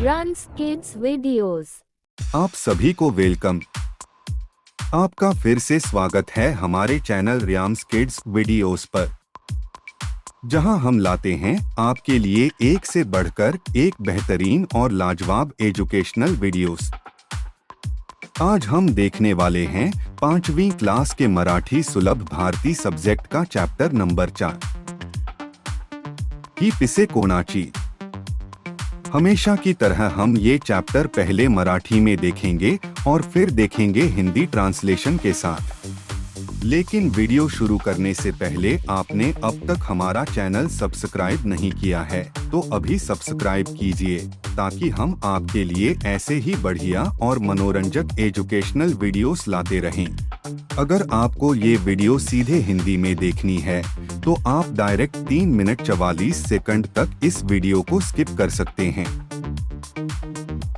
Runs kids videos. आप सभी को वेलकम। आपका फिर से स्वागत है हमारे चैनल रियाम्स किड्स वीडियोस पर, जहां हम लाते हैं आपके लिए एक से बढ़कर एक बेहतरीन और लाजवाब एजुकेशनल वीडियोस। आज हम देखने वाले हैं 5वीं क्लास के मराठी सुलभ भारती सब्जेक्ट का चैप्टर नंबर 4, ही पिसे कोणाची। हमेशा की तरह हम ये चैप्टर पहले मराठी में देखेंगे और फिर देखेंगे हिंदी ट्रांसलेशन के साथ। लेकिन वीडियो शुरू करने से पहले आपने अब तक हमारा चैनल सब्सक्राइब नहीं किया है तो अभी सब्सक्राइब कीजिए, ताकि हम आपके लिए ऐसे ही बढ़िया और मनोरंजक एजुकेशनल वीडियोस लाते रहें। अगर आपको ये वीडियो सीधे हिंदी में देखनी है तो आप डायरेक्ट 3 मिनट 44 सेकंड तक इस वीडियो को स्किप कर सकते हैं।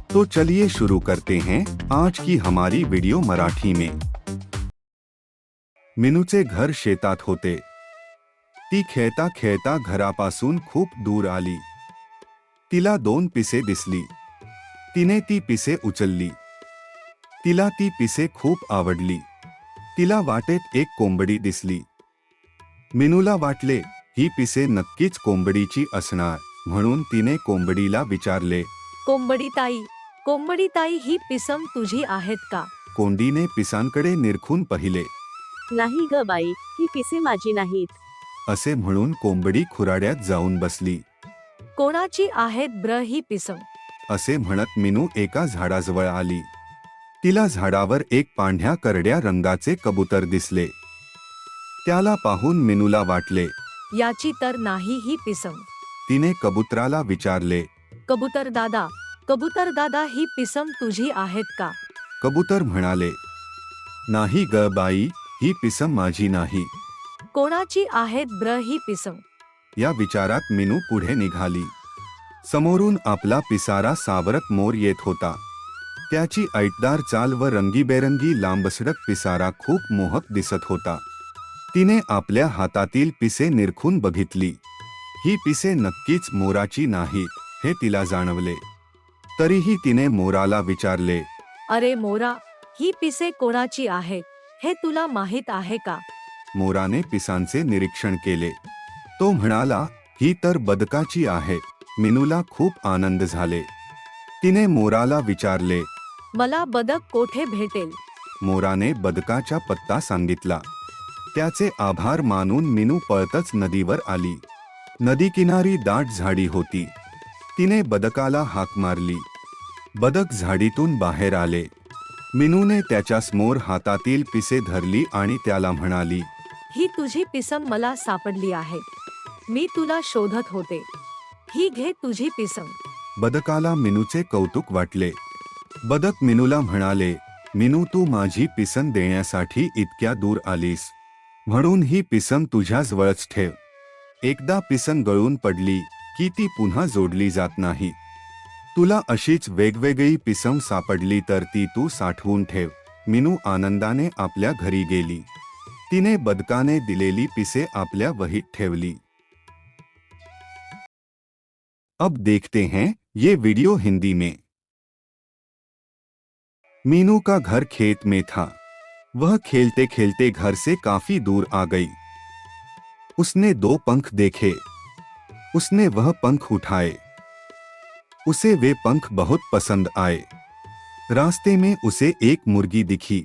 तो चलिए शुरू करते हैं आज की हमारी वीडियो मराठी में। मिनूचे घर शेतात होते, ती खेळता खेळता घरापासून खूप दूर आली। तिला 2 पिसे दिसली, तिने ती पिसे उचलली। तिला ती पिसे खूप आवडली। तिला वाटेत एक कोंबडी दिसली। मिनूला वाटले ही पिसे नक्कीच कोंबडीची असणार, म्हणून तिने कोंबडीला विचारले, कोंबडी ताई ही पिसम तुझी आहेत का? कोंडीने पिसांकडे निरखून पाहिले। नाही ग बाई, ही पिसे माझी नाहीत. असे म्हणून कोंबडी खुराड्यात जाऊन बसली। कोणाची आहेत ब्र ही पिसम? असे म्हणत मिनू एका झाडाजवळ आली। तिला झाडावर एक पांढऱ्या करड्या रंगाचे कबूतर दिसले। त्याला पाहून मिनूला वाटले, याची तर नाही ही पिसम. तिने कबुतराला विचारले, कबूतर दादा ही पिसम तुझी आहेत का? कबूतर म्हणाले, नाही ग बाई, ही पिसम माझी नाही. कोणाची आहेत ब्र ही पिसम? या विचारात मिनू पुढे निघाली। समोरून आपला पिसारा सावरत मोर येत होता। त्याची ऐटदार चाल व रंगीबेरंगी लांबसडक पिसारा खूप मोहक दिसत होता। तिने आपल्या हातातील पिसे निरखून बघितली। ही पिसे नक्कीच मोराची नाहीत हे तिला जाणवले। तरीही तिने मोराला विचारले, अरे मोरा, ही पिसे कोणाची आहेत हे तुला माहित आहे का? मोराने पिसांचे निरीक्षण केले। तो म्हणाला, ही तर बदकाची आहे। मिनूला खूप आनंद झाले। तिने मोराला विचारले, मला बदक कोठे भेटेल? मोराने बदकाचा पत्ता सांगितला। त्याचे आभार मानून मिनू पळतच नदीवर आली। नदी किनारी दाट झाडी होती। तिने बदकाला हाक मारली। बदक झाडीतून बाहेर आले। मिनूने त्याच्या समोर हातातील पिसे धरली आणि त्याला म्हणाली, ही तुझी पिसम मला सापडली आहे. मी तुला शोधत होते. ही घे तुझी पिसम. बदकाला मिनूचे कौतुक वाटले। बदक मिनूला म्हणाले, मिनू तू माझी पिसम देण्यासाठी इतक्या दूर आलीस, म्हणून ही पिसम तुझ्याजवळच ठेव. एकदा पिसम गळून पडली की ती पुन्हा जोडली जात नाही. तुला अशीच वेगवेगळी पिसम सापडली तर ती तू साठवून ठेव. मिनू आनंदाने आपल्या घरी गेली। तिने बदकाने दिलेली पिसे आपल्या वहीत ठेवली। अब देखते हैं ये वीडियो हिंदी में। मीनू का घर खेत में था। वह खेलते खेलते घर से काफी दूर आ गई। उसने 2 पंख देखे। उसने वह पंख उठाए। उसे वे पंख बहुत पसंद आए। रास्ते में उसे एक मुर्गी दिखी।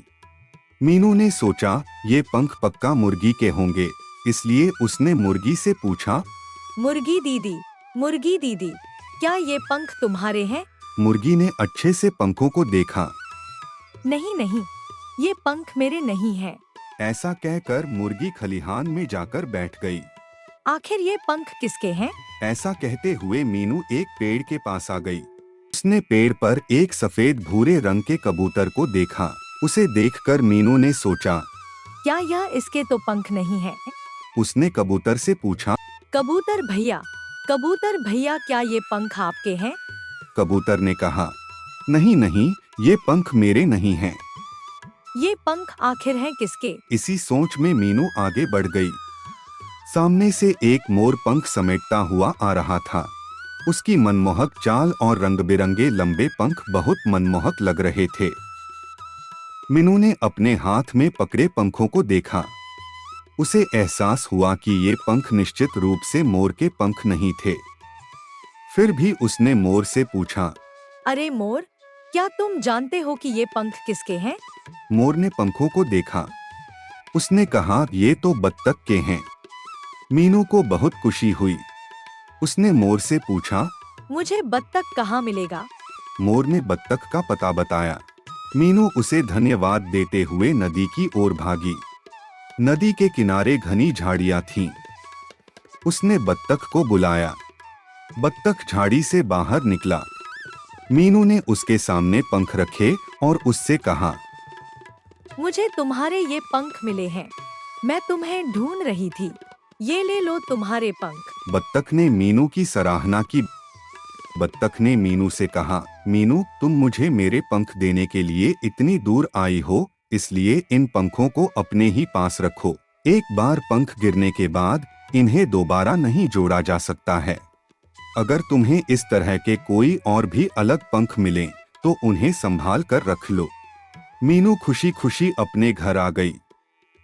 मीनू ने सोचा ये पंख पक्का मुर्गी के होंगे, इसलिए उसने मुर्गी से पूछा, मुर्गी दीदी, क्या ये पंख तुम्हारे हैं? मुर्गी ने अच्छे से पंखों को देखा। नहीं, ये पंख मेरे नहीं हैं। ऐसा कहकर मुर्गी खलिहान में जाकर बैठ गई। आखिर ये पंख किसके हैं? ऐसा कहते हुए मीनू एक पेड़ के पास आ गई। उसने पेड़ पर एक सफेद भूरे रंग के कबूतर को देखा। उसे देखकर मीनू ने सोचा, क्या यह इसके तो पंख नहीं है? उसने कबूतर से पूछा, कबूतर भैया क्या ये पंख आपके हैं? कबूतर ने कहा, नहीं, ये पंख मेरे नहीं हैं। ये पंख आखिर हैं किसके? इसी सोच में मीनू आगे बढ़ गई। सामने से एक मोर पंख समेटता हुआ आ रहा था। उसकी मनमोहक चाल और रंग-बिरंगे लंबे पंख बहुत मनमोहक लग रहे थे। मीनू ने अपने हाथ में पकड़े पंखों को देखा। उसे एहसास हुआ कि ये पंख निश्चित रूप से मोर के पंख नहीं थे। फिर भी उसने मोर से पूछा। अरे मोर, क्या तुम जानते हो कि ये पंख किसके हैं? मोर ने पंखों को देखा। उसने कहा, ये तो बत्तख के हैं। मीनू को बहुत खुशी हुई। उसने मोर से पूछा, मुझे बत्तख कहाँ मिलेगा? मोर ने बत्तख का पता बताया। मीनू उसे धन्यवाद देते हुए नदी की ओर भागी। नदी के किनारे घनी झाड़ियां थीं। उसने बत्तख को बुलाया। बत्तख झाड़ी से बाहर निकला। मीनू ने उसके सामने पंख रखे और उससे कहा, मुझे तुम्हारे ये पंख मिले हैं। मैं तुम्हें ढूंढ रही थी। ये ले लो तुम्हारे पंख। बत्तख ने मीनू की सराहना की। बत्तख ने मीनू से कहा, मीनू, तुम मुझे मेरे पंख देने के लिए इतनी दूर आई हो, इसलिए इन पंखों को अपने ही पास रखो। एक बार पंख गिरने के बाद इन्हें दोबारा नहीं जोड़ा जा सकता है। अगर तुम्हें इस तरह के कोई और भी अलग पंख मिलें, तो उन्हें संभाल कर रख लो। मीनू खुशी खुशी अपने घर आ गई।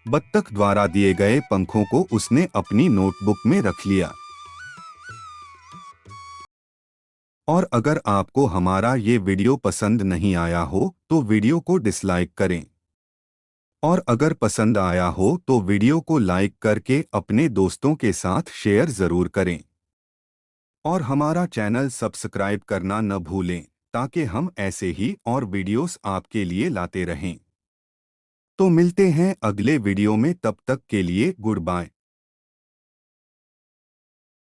बत्तख द्वारा दिए गए पंखों को उसने अपनी नोटबुक में रख लिया। और अगर आपको हमारा ये वीडियो पसंद नहीं आया हो तो वीडियो को डिसलाइक करें। और अगर पसंद आया हो तो वीडियो को लाइक करके अपने दोस्तों के साथ शेयर जरूर करें। और हमारा चैनल सब्सक्राइब करना न भूलें, ताकि हम ऐसे ही और वीडियोस आपके लिए लाते रहें। तो मिलते हैं अगले वीडियो में, तब तक के लिए गुड बाय।